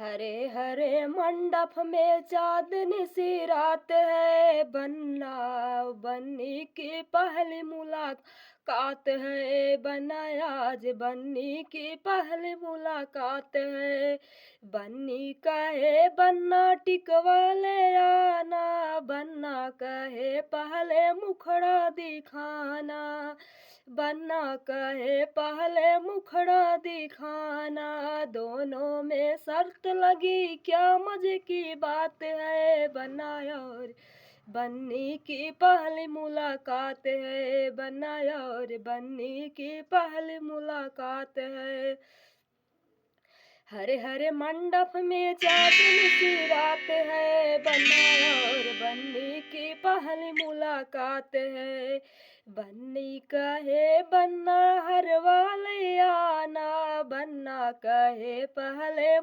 हरे हरे मंडप में चांदनी सी रात है, बन्ना बन्नी की पहली मुलाकात है, बन्ना आज बन्नी की पहली मुलाकात है। बन्नी कहे बन्ना टिकवा ले आना, बन्ना कहे पहले मुखड़ा दिखाना, बन्ना कहे पहले मुखड़ा दिखाना। दोनों में शर्त लगी क्या मजे की बात है, बन्ना और बन्नी की पहली मुलाकात है, बन्ना और बन्नी की पहली मुलाकात है। हरे हरे मंडप में चांदनी सी रात है, बन्ना और बन्नी की पहली मुलाकात है। बन्नी कहे बन्ना हर वाले आना, बन्ना कहे पहले